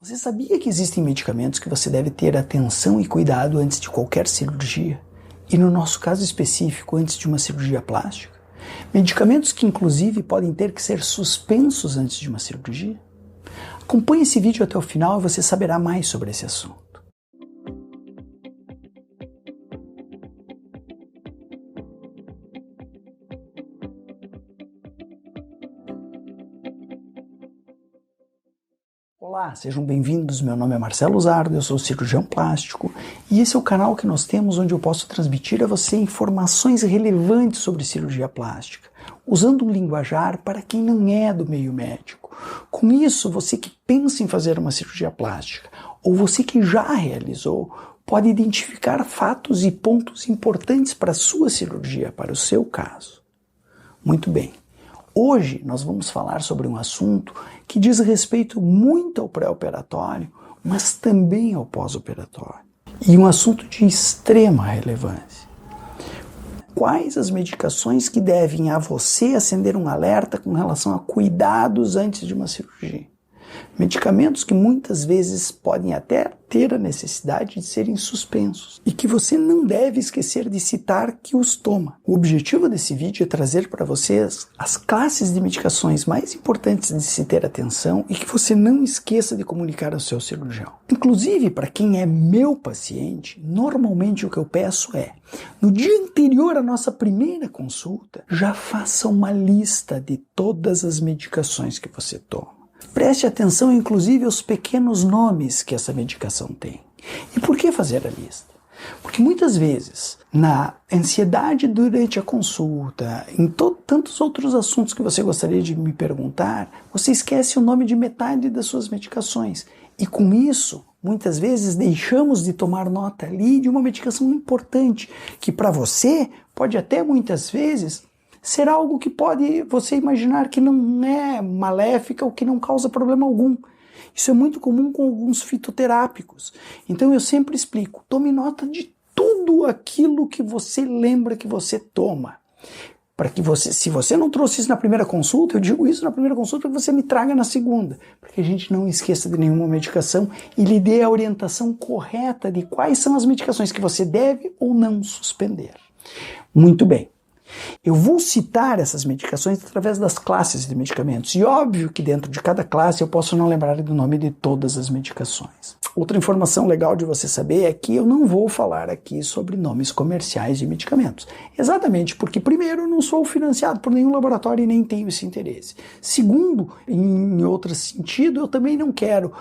Você sabia que existem medicamentos que você deve ter atenção e cuidado antes de qualquer cirurgia? E no nosso caso específico, antes de uma cirurgia plástica? Medicamentos que inclusive podem ter que ser suspensos antes de uma cirurgia? Acompanhe esse vídeo até o final e você saberá mais sobre esse assunto. Olá, sejam bem-vindos. Meu nome é Marcelo Zardo, eu sou cirurgião plástico e esse é o canal que nós temos onde eu posso transmitir a você informações relevantes sobre cirurgia plástica, usando um linguajar para quem não é do meio médico. Com isso, você que pensa em fazer uma cirurgia plástica ou você que já realizou, pode identificar fatos e pontos importantes para a sua cirurgia, para o seu caso. Muito bem. Hoje nós vamos falar sobre um assunto que diz respeito muito ao pré-operatório, mas também ao pós-operatório. E um assunto de extrema relevância. Quais as medicações que devem a você acender um alerta com relação a cuidados antes de uma cirurgia? Medicamentos que muitas vezes podem até ter a necessidade de serem suspensos e que você não deve esquecer de citar que os toma. O objetivo desse vídeo é trazer para vocês as classes de medicações mais importantes de se ter atenção e que você não esqueça de comunicar ao seu cirurgião. Inclusive, para quem é meu paciente, normalmente o que eu peço é, no dia anterior à nossa primeira consulta, já faça uma lista de todas as medicações que você toma. Preste atenção, inclusive, aos pequenos nomes que essa medicação tem. E por que fazer a lista? Porque muitas vezes, na ansiedade durante a consulta, em tantos outros assuntos que você gostaria de me perguntar, você esquece o nome de metade das suas medicações. E com isso, muitas vezes, deixamos de tomar nota ali de uma medicação importante, que para você pode até muitas vezes ser algo que pode você imaginar que não é maléfica ou que não causa problema algum. Isso é muito comum com alguns fitoterápicos. Então eu sempre explico, tome nota de tudo aquilo que você lembra que você toma. Para que você, se você não trouxe isso na primeira consulta, eu digo isso na primeira consulta, que você me traga na segunda, para que a gente não esqueça de nenhuma medicação e lhe dê a orientação correta de quais são as medicações que você deve ou não suspender. Muito bem. Eu vou citar essas medicações através das classes de medicamentos. E óbvio que dentro de cada classe eu posso não lembrar do nome de todas as medicações. Outra informação legal de você saber é que eu não vou falar aqui sobre nomes comerciais de medicamentos. Exatamente porque, primeiro, eu não sou financiado por nenhum laboratório e nem tenho esse interesse. Segundo, em outro sentido, eu também não quero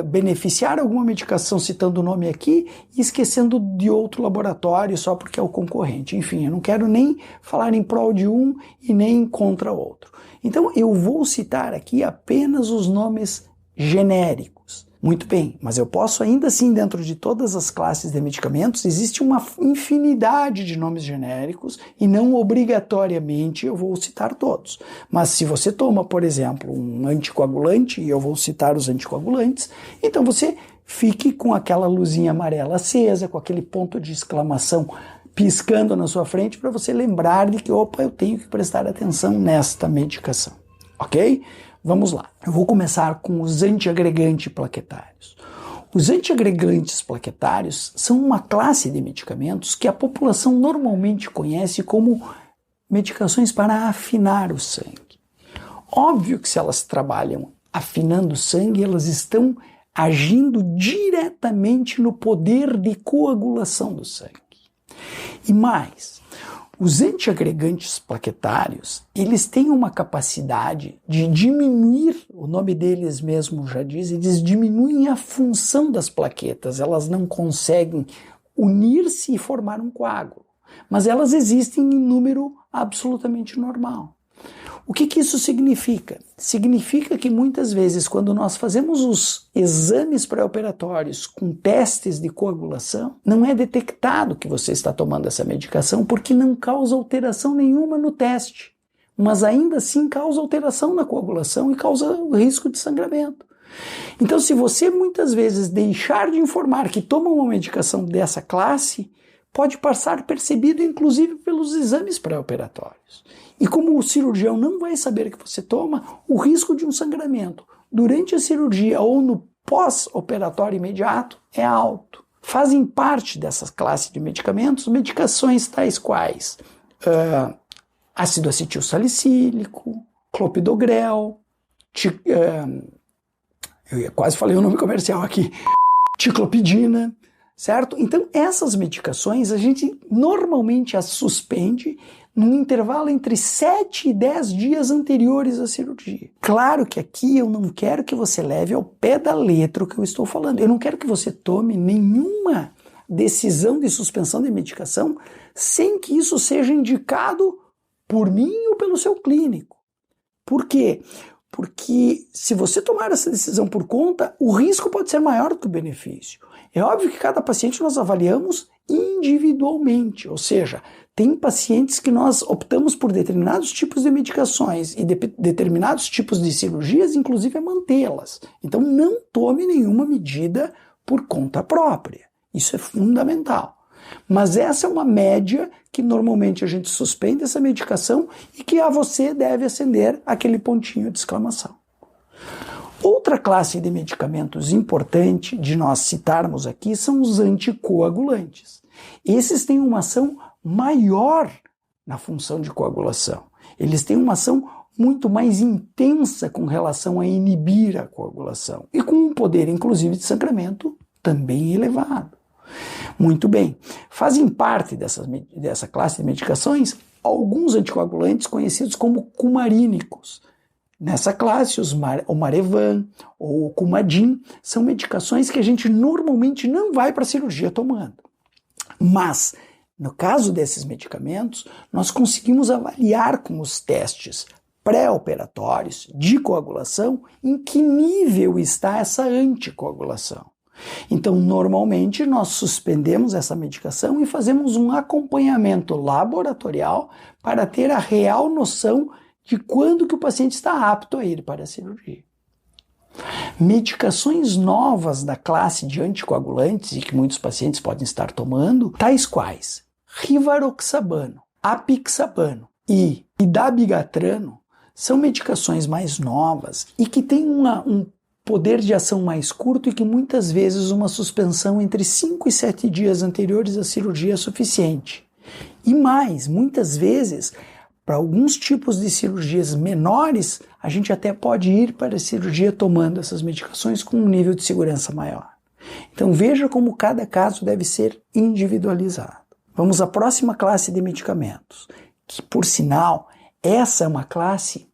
beneficiar alguma medicação citando o nome aqui e esquecendo de outro laboratório só porque é o concorrente. Enfim, eu não quero nem falar em prol de um e nem contra outro. Então eu vou citar aqui apenas os nomes genéricos. Muito bem, mas eu posso ainda assim, dentro de todas as classes de medicamentos, existe uma infinidade de nomes genéricos e não obrigatoriamente eu vou citar todos. Mas se você toma, por exemplo, um anticoagulante, e eu vou citar os anticoagulantes, então você fique com aquela luzinha amarela acesa, com aquele ponto de exclamação piscando na sua frente para você lembrar de que, opa, eu tenho que prestar atenção nesta medicação, ok? Vamos lá. Eu vou começar com os antiagregantes plaquetários. Os antiagregantes plaquetários são uma classe de medicamentos que a população normalmente conhece como medicações para afinar o sangue. Óbvio que se elas trabalham afinando o sangue, elas estão agindo diretamente no poder de coagulação do sangue. E mais, os antiagregantes plaquetários, eles têm uma capacidade de diminuir, o nome deles mesmo já diz, eles diminuem a função das plaquetas, elas não conseguem unir-se e formar um coágulo, mas elas existem em número absolutamente normal. O que isso significa? Significa que muitas vezes, quando nós fazemos os exames pré-operatórios com testes de coagulação, não é detectado que você está tomando essa medicação porque não causa alteração nenhuma no teste, mas ainda assim causa alteração na coagulação e causa risco de sangramento. Então, se você muitas vezes deixar de informar que toma uma medicação dessa classe, pode passar percebido inclusive pelos exames pré-operatórios. E como o cirurgião não vai saber que você toma, o risco de um sangramento durante a cirurgia ou no pós-operatório imediato é alto. Fazem parte dessa classe de medicamentos medicações tais quais ácido acetil salicílico, clopidogrel, eu quase falei o nome comercial aqui, ticlopidina, certo? Então essas medicações a gente normalmente as suspende num intervalo entre 7 e 10 dias anteriores à cirurgia. Claro que aqui eu não quero que você leve ao pé da letra o que eu estou falando. Eu não quero que você tome nenhuma decisão de suspensão de medicação sem que isso seja indicado por mim ou pelo seu clínico. Por quê? Porque se você tomar essa decisão por conta, o risco pode ser maior do que o benefício. É óbvio que cada paciente nós avaliamos individualmente, ou seja, tem pacientes que nós optamos por determinados tipos de medicações e determinados tipos de cirurgias, inclusive a mantê-las. Então não tome nenhuma medida por conta própria. Isso é fundamental. Mas essa é uma média que normalmente a gente suspende essa medicação e que a você deve acender aquele pontinho de exclamação. Outra classe de medicamentos importante de nós citarmos aqui são os anticoagulantes. Esses têm uma ação maior na função de coagulação. Eles têm uma ação muito mais intensa com relação a inibir a coagulação e com um poder, inclusive, de sangramento também elevado. Muito bem, fazem parte dessa classe de medicações alguns anticoagulantes conhecidos como cumarínicos. Nessa classe, o Marevan ou o Coumadin são medicações que a gente normalmente não vai para a cirurgia tomando. Mas, no caso desses medicamentos, nós conseguimos avaliar com os testes pré-operatórios de coagulação em que nível está essa anticoagulação. Então, normalmente, nós suspendemos essa medicação e fazemos um acompanhamento laboratorial para ter a real noção de quando que o paciente está apto a ir para a cirurgia. Medicações novas da classe de anticoagulantes e que muitos pacientes podem estar tomando, tais quais rivaroxabano, apixabano e dabigatrano, são medicações mais novas e que têm um poder de ação mais curto e que muitas vezes uma suspensão entre 5 e 7 dias anteriores à cirurgia é suficiente. E mais, muitas vezes, para alguns tipos de cirurgias menores, a gente até pode ir para a cirurgia tomando essas medicações com um nível de segurança maior. Então veja como cada caso deve ser individualizado. Vamos à próxima classe de medicamentos, que por sinal, essa é uma classe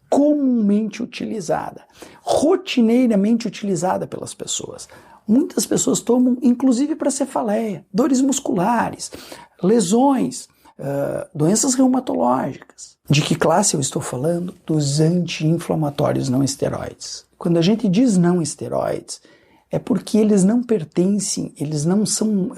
comumente utilizada, rotineiramente utilizada pelas pessoas. Muitas pessoas tomam, inclusive para cefaleia, dores musculares, lesões, doenças reumatológicas. De que classe eu estou falando? Dos anti-inflamatórios não esteroides. Quando a gente diz não esteroides, é porque eles não pertencem, eles não são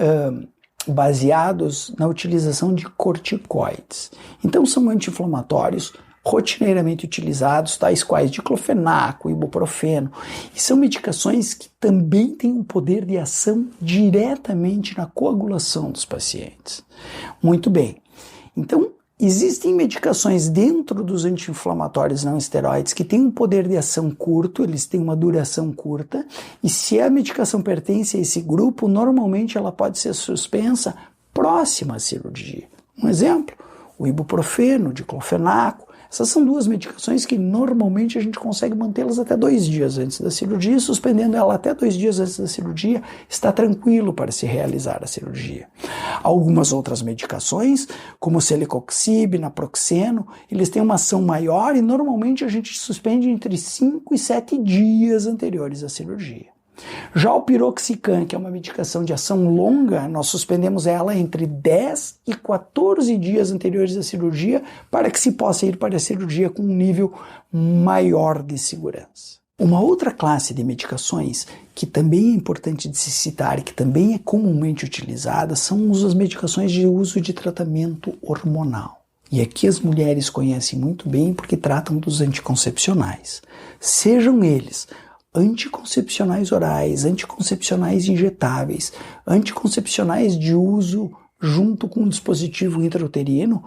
baseados na utilização de corticoides. Então são anti-inflamatórios rotineiramente utilizados, tais quais diclofenaco, ibuprofeno, e são medicações que também têm um poder de ação diretamente na coagulação dos pacientes. Muito bem. Então, existem medicações dentro dos anti-inflamatórios não esteroides que têm um poder de ação curto, eles têm uma duração curta, e se a medicação pertence a esse grupo, normalmente ela pode ser suspensa próxima à cirurgia. Um exemplo, o ibuprofeno, o diclofenaco. Essas são duas medicações que normalmente a gente consegue mantê-las até 2 dias antes da cirurgia, suspendendo ela até 2 dias antes da cirurgia, está tranquilo para se realizar a cirurgia. Algumas outras medicações, como o celecoxib, naproxeno, eles têm uma ação maior e normalmente a gente suspende entre 5 e 7 dias anteriores à cirurgia. Já o piroxicam, que é uma medicação de ação longa, nós suspendemos ela entre 10 e 14 dias anteriores à cirurgia para que se possa ir para a cirurgia com um nível maior de segurança. Uma outra classe de medicações que também é importante de se citar e que também é comumente utilizada são as medicações de uso de tratamento hormonal. E aqui as mulheres conhecem muito bem porque tratam dos anticoncepcionais. Sejam eles anticoncepcionais orais, anticoncepcionais injetáveis, anticoncepcionais de uso junto com um dispositivo intrauterino,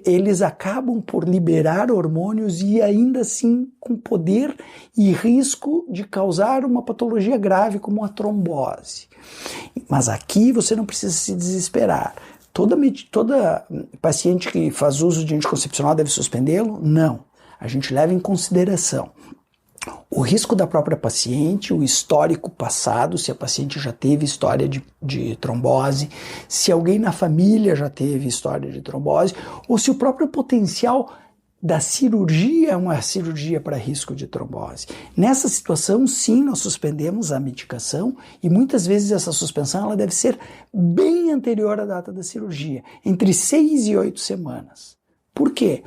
eles acabam por liberar hormônios e ainda assim com poder e risco de causar uma patologia grave como a trombose. Mas aqui você não precisa se desesperar. Toda paciente que faz uso de anticoncepcional deve suspendê-lo? Não. A gente leva em consideração o risco da própria paciente, o histórico passado, se a paciente já teve história de trombose, se alguém na família já teve história de trombose, ou se o próprio potencial da cirurgia é uma cirurgia para risco de trombose. Nessa situação, sim, nós suspendemos a medicação e muitas vezes essa suspensão ela deve ser bem anterior à data da cirurgia, entre 6 e 8 semanas. Por quê?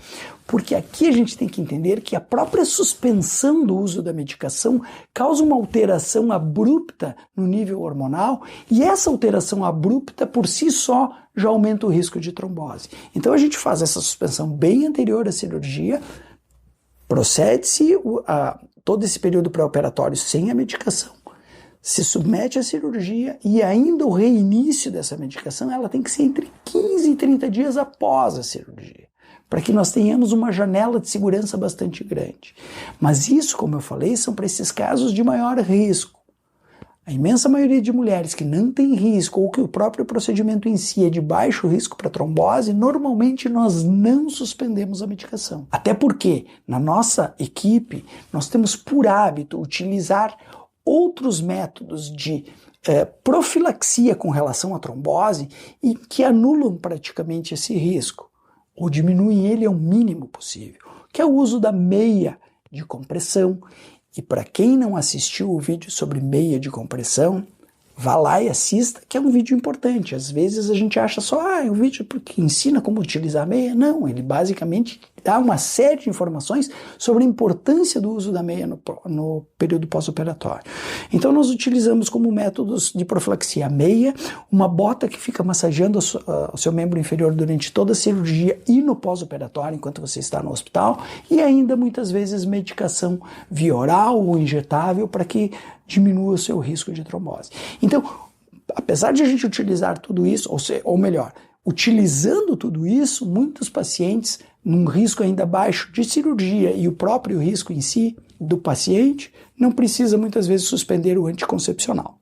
Porque aqui a gente tem que entender que a própria suspensão do uso da medicação causa uma alteração abrupta no nível hormonal e essa alteração abrupta por si só já aumenta o risco de trombose. Então a gente faz essa suspensão bem anterior à cirurgia, procede-se todo esse período pré-operatório sem a medicação, se submete à cirurgia e ainda o reinício dessa medicação ela tem que ser entre 15 e 30 dias após a cirurgia, para que nós tenhamos uma janela de segurança bastante grande. Mas isso, como eu falei, são para esses casos de maior risco. A imensa maioria de mulheres que não tem risco ou que o próprio procedimento em si é de baixo risco para trombose, normalmente nós não suspendemos a medicação. Até porque, na nossa equipe, nós temos por hábito utilizar outros métodos de profilaxia com relação à trombose e que anulam praticamente esse risco, ou diminuem ele ao mínimo possível, que é o uso da meia de compressão. E para quem não assistiu o vídeo sobre meia de compressão, vá lá e assista, que é um vídeo importante. Às vezes a gente acha só, é um vídeo que ensina como utilizar a meia. Não, ele basicamente dá uma série de informações sobre a importância do uso da meia no período pós-operatório. Então nós utilizamos como métodos de profilaxia a meia, uma bota que fica massageando o seu membro inferior durante toda a cirurgia e no pós-operatório, enquanto você está no hospital, e ainda muitas vezes medicação via oral ou injetável para que diminua o seu risco de trombose. Então, apesar de a gente utilizar tudo isso, ou melhor, utilizando tudo isso, muitos pacientes, num risco ainda baixo de cirurgia e o próprio risco em si do paciente, não precisa muitas vezes suspender o anticoncepcional.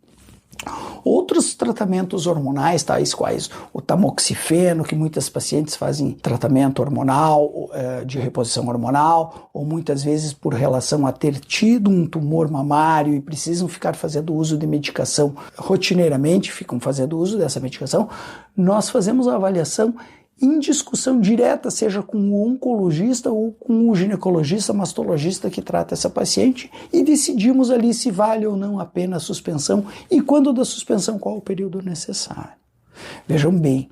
Outros tratamentos hormonais, tais quais o tamoxifeno, que muitas pacientes fazem tratamento hormonal, de reposição hormonal, ou muitas vezes por relação a ter tido um tumor mamário e precisam ficar fazendo uso de medicação rotineiramente, ficam fazendo uso dessa medicação, nós fazemos a avaliação em discussão direta, seja com o oncologista ou com o ginecologista, mastologista que trata essa paciente, e decidimos ali se vale ou não a pena a suspensão e quando da suspensão qual o período necessário. Vejam bem,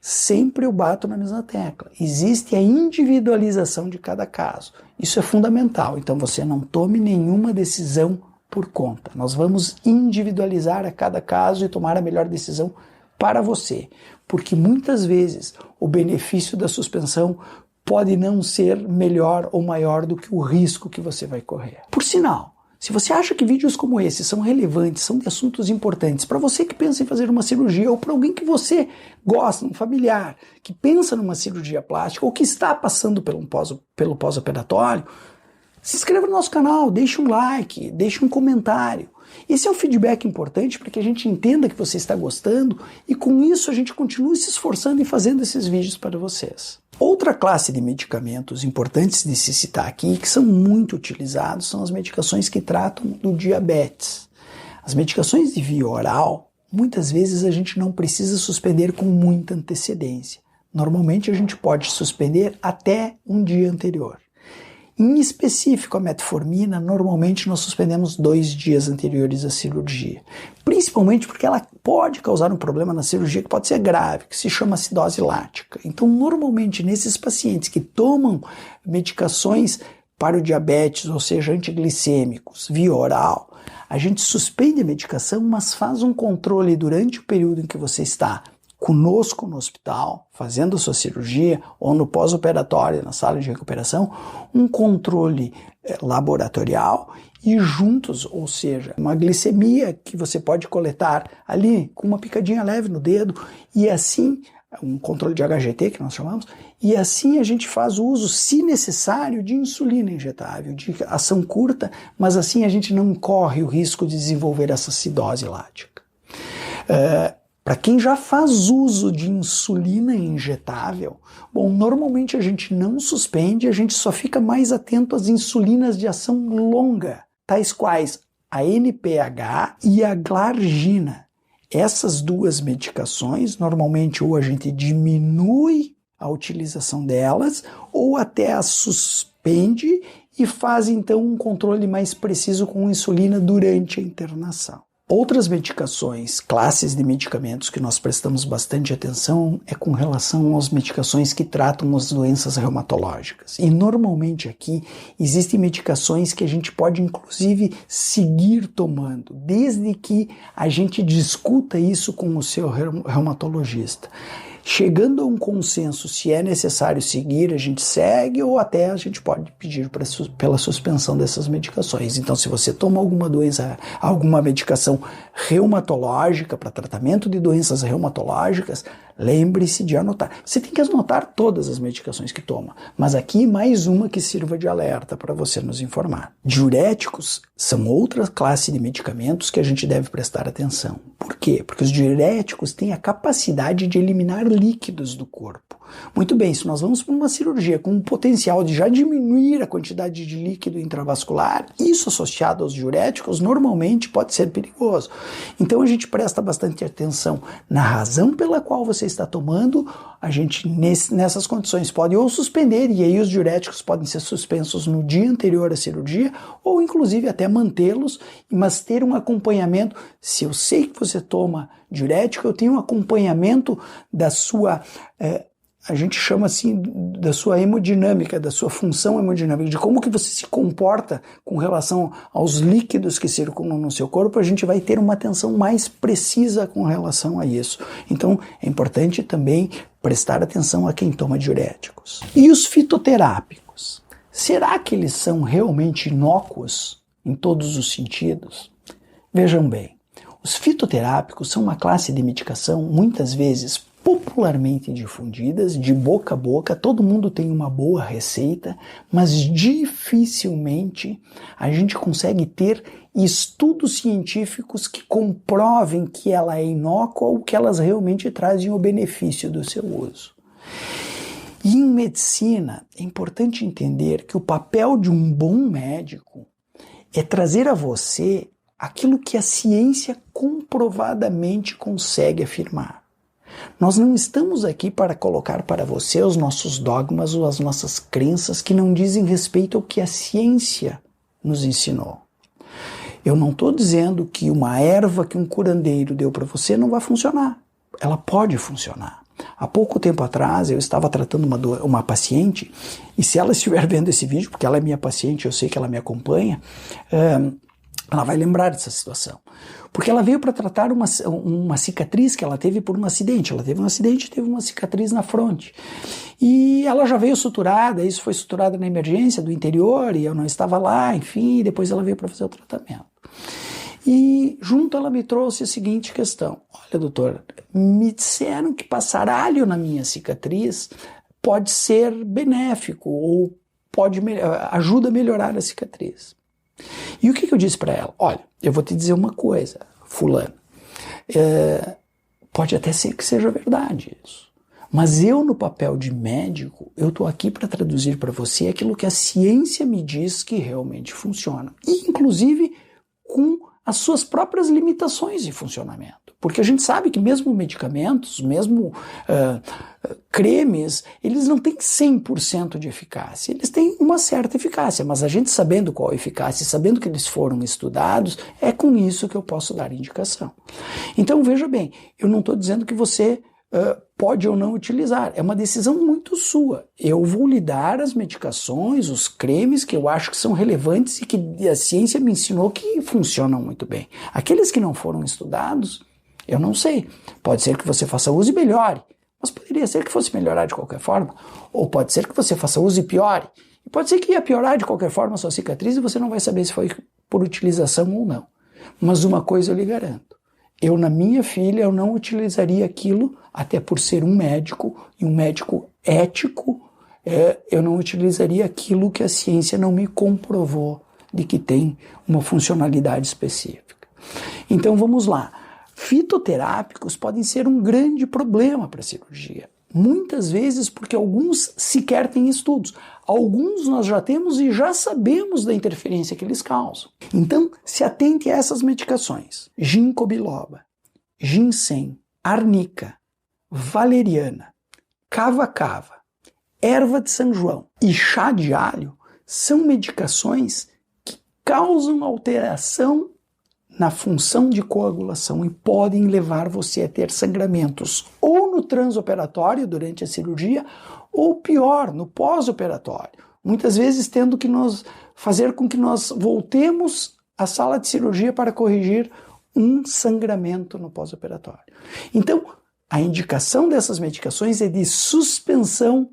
sempre eu bato na mesma tecla. Existe a individualização de cada caso. Isso é fundamental, então você não tome nenhuma decisão por conta. Nós vamos individualizar a cada caso e tomar a melhor decisão para você, porque muitas vezes o benefício da suspensão pode não ser melhor ou maior do que o risco que você vai correr. Por sinal, se você acha que vídeos como esse são relevantes, são de assuntos importantes, para você que pensa em fazer uma cirurgia ou para alguém que você gosta, um familiar, que pensa numa cirurgia plástica ou que está passando pelo pós-operatório, se inscreva no nosso canal, deixe um like, deixe um comentário. Esse é um feedback importante para que a gente entenda que você está gostando e com isso a gente continue se esforçando e fazendo esses vídeos para vocês. Outra classe de medicamentos importantes de se citar aqui, que são muito utilizados, são as medicações que tratam do diabetes. As medicações de via oral, muitas vezes a gente não precisa suspender com muita antecedência. Normalmente a gente pode suspender até um dia anterior. Em específico, a metformina, normalmente nós suspendemos 2 dias anteriores à cirurgia. Principalmente porque ela pode causar um problema na cirurgia que pode ser grave, que se chama acidose lática. Então, normalmente, nesses pacientes que tomam medicações para o diabetes, ou seja, antiglicêmicos, via oral, a gente suspende a medicação, mas faz um controle durante o período em que você está conosco no hospital, fazendo a sua cirurgia, ou no pós-operatório, na sala de recuperação, um controle laboratorial e juntos, ou seja, uma glicemia que você pode coletar ali com uma picadinha leve no dedo e assim um controle de HGT que nós chamamos, e assim a gente faz o uso, se necessário, de insulina injetável, de ação curta, mas assim a gente não corre o risco de desenvolver essa acidose lática. Para quem já faz uso de insulina injetável, bom, normalmente a gente não suspende, a gente só fica mais atento às insulinas de ação longa, tais quais a NPH e a glargina. Essas duas medicações, normalmente ou a gente diminui a utilização delas, ou até as suspende e faz então um controle mais preciso com insulina durante a internação. Outras medicações, classes de medicamentos que nós prestamos bastante atenção é com relação às medicações que tratam as doenças reumatológicas. E normalmente aqui existem medicações que a gente pode inclusive seguir tomando, desde que a gente discuta isso com o seu reumatologista. Chegando a um consenso se é necessário seguir, a gente segue, ou até a gente pode pedir pela suspensão dessas medicações. Então, se você toma alguma medicação reumatológica para tratamento de doenças reumatológicas, lembre-se de anotar. Você tem que anotar todas as medicações que toma, mas aqui mais uma que sirva de alerta para você nos informar. Diuréticos são outra classe de medicamentos que a gente deve prestar atenção. Por quê? Porque os diuréticos têm a capacidade de eliminar líquidos do corpo. Muito bem, se nós vamos para uma cirurgia com o potencial de já diminuir a quantidade de líquido intravascular, isso associado aos diuréticos normalmente pode ser perigoso. Então a gente presta bastante atenção na razão pela qual você está tomando. A gente nessas condições pode ou suspender, e aí os diuréticos podem ser suspensos no dia anterior à cirurgia, ou inclusive até mantê-los, mas ter um acompanhamento. Se eu sei que você toma diurético, eu tenho um acompanhamento da sua a gente chama assim da sua hemodinâmica, da sua função hemodinâmica, de como que você se comporta com relação aos líquidos que circulam no seu corpo. A gente vai ter uma atenção mais precisa com relação a isso. Então é importante também prestar atenção a quem toma diuréticos. E os fitoterápicos? Será que eles são realmente inócuos em todos os sentidos? Vejam bem, os fitoterápicos são uma classe de medicação muitas vezes popularmente difundidas, de boca a boca, todo mundo tem uma boa receita, mas dificilmente a gente consegue ter estudos científicos que comprovem que ela é inócua ou que elas realmente trazem o benefício do seu uso. E em medicina, é importante entender que o papel de um bom médico é trazer a você aquilo que a ciência comprovadamente consegue afirmar. Nós não estamos aqui para colocar para você os nossos dogmas ou as nossas crenças que não dizem respeito ao que a ciência nos ensinou. Eu não estou dizendo que uma erva que um curandeiro deu para você não vai funcionar. Ela pode funcionar. Há pouco tempo atrás eu estava tratando uma paciente, e se ela estiver vendo esse vídeo, porque ela é minha paciente, eu sei que ela me acompanha, ela vai lembrar dessa situação. Porque ela veio para tratar uma cicatriz que ela teve por um acidente. Ela teve um acidente e teve uma cicatriz na fronte. E ela já veio suturada, isso foi suturada na emergência do interior, e eu não estava lá, enfim, e depois ela veio para fazer o tratamento. E junto ela me trouxe a seguinte questão: olha, doutor, me disseram que passar alho na minha cicatriz pode ser benéfico, ou ajuda a melhorar a cicatriz. E o que eu disse para ela? Olha, eu vou te dizer uma coisa, fulano, pode até ser que seja verdade isso, mas eu, no papel de médico, eu estou aqui para traduzir para você aquilo que a ciência me diz que realmente funciona, e inclusive com as suas próprias limitações de funcionamento. Porque a gente sabe que mesmo medicamentos, mesmo cremes, eles não têm 100% de eficácia. Eles têm uma certa eficácia, mas a gente sabendo qual a eficácia, sabendo que eles foram estudados, é com isso que eu posso dar indicação. Então, veja bem, eu não estou dizendo que você pode ou não utilizar. É uma decisão muito sua. Eu vou lhe dar as medicações, os cremes que eu acho que são relevantes e que a ciência me ensinou que funcionam muito bem. Aqueles que não foram estudados, eu não sei. Pode ser que você faça uso e melhore, mas poderia ser que fosse melhorar de qualquer forma. Ou pode ser que você faça uso e piore. E pode ser que ia piorar de qualquer forma a sua cicatriz e você não vai saber se foi por utilização ou não. Mas uma coisa eu lhe garanto: Eu, na minha filha, eu não utilizaria aquilo, até por ser um médico, e um médico ético, eu não utilizaria aquilo que a ciência não me comprovou de que tem uma funcionalidade específica. Então vamos lá. Fitoterápicos podem ser um grande problema para a cirurgia. Muitas vezes porque alguns sequer têm estudos. Alguns nós já temos e já sabemos da interferência que eles causam. Então, se atente a essas medicações. Ginkgo biloba, ginseng, arnica, valeriana, cava-cava, erva de São João e chá de alho são medicações que causam alteração na função de coagulação e podem levar você a ter sangramentos ou no transoperatório durante a cirurgia ou pior, no pós-operatório. Muitas vezes tendo que fazer com que nós voltemos à sala de cirurgia para corrigir um sangramento no pós-operatório. Então, a indicação dessas medicações é de suspensão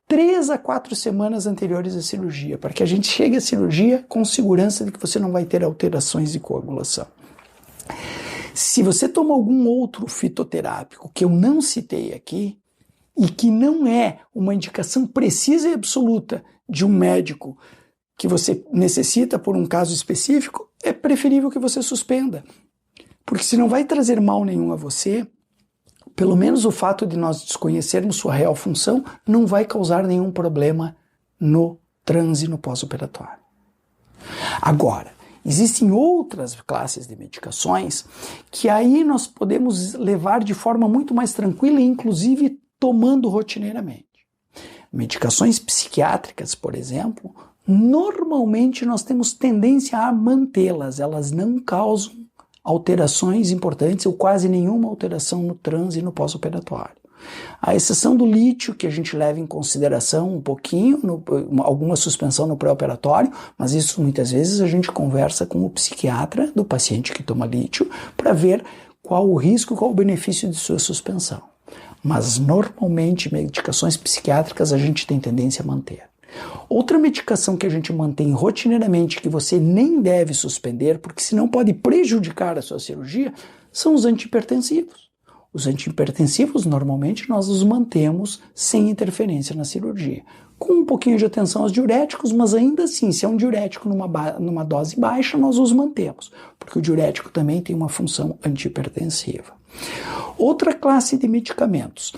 3 a 4 semanas anteriores à cirurgia, para que a gente chegue à cirurgia com segurança de que você não vai ter alterações de coagulação. Se você toma algum outro fitoterápico que eu não citei aqui, e que não é uma indicação precisa e absoluta de um médico que você necessita por um caso específico, é preferível que você suspenda. Porque se não vai trazer mal nenhum a você, pelo menos o fato de nós desconhecermos sua real função não vai causar nenhum problema no transe e no pós-operatório. Agora, existem outras classes de medicações que aí nós podemos levar de forma muito mais tranquila, inclusive tomando rotineiramente. Medicações psiquiátricas, por exemplo, normalmente nós temos tendência a mantê-las, elas não causam alterações importantes ou quase nenhuma alteração no transe e no pós-operatório. A exceção do lítio, que a gente leva em consideração um pouquinho, alguma suspensão no pré-operatório, mas isso muitas vezes a gente conversa com o psiquiatra do paciente que toma lítio para ver qual o risco e qual o benefício de sua suspensão. Mas normalmente medicações psiquiátricas a gente tem tendência a manter. Outra medicação que a gente mantém rotineiramente, que você nem deve suspender, porque senão pode prejudicar a sua cirurgia, são os antihipertensivos. Os antihipertensivos, normalmente, nós os mantemos sem interferência na cirurgia. Com um pouquinho de atenção aos diuréticos, mas ainda assim, se é um diurético numa dose baixa, nós os mantemos, porque o diurético também tem uma função antihipertensiva. Outra classe de medicamentos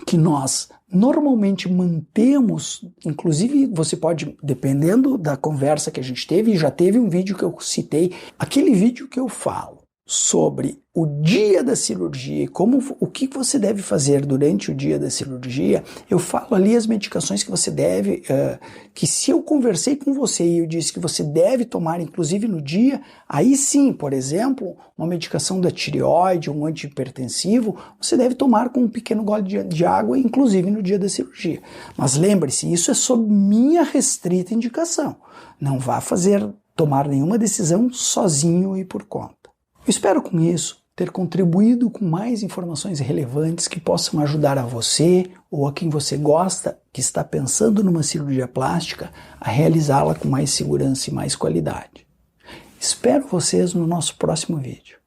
que nós normalmente mantemos, inclusive você pode, dependendo da conversa que a gente teve, e já teve um vídeo que eu citei, aquele vídeo que eu falo sobre o dia da cirurgia e o que você deve fazer durante o dia da cirurgia, eu falo ali as medicações que você deve, que se eu conversei com você e eu disse que você deve tomar inclusive no dia, aí sim, por exemplo, uma medicação da tireoide, um antihipertensivo, você deve tomar com um pequeno gole de água, inclusive no dia da cirurgia. Mas lembre-se, isso é sob minha restrita indicação. Não vá tomar nenhuma decisão sozinho e por conta. Eu espero com isso ter contribuído com mais informações relevantes que possam ajudar a você ou a quem você gosta, que está pensando numa cirurgia plástica, a realizá-la com mais segurança e mais qualidade. Espero vocês no nosso próximo vídeo.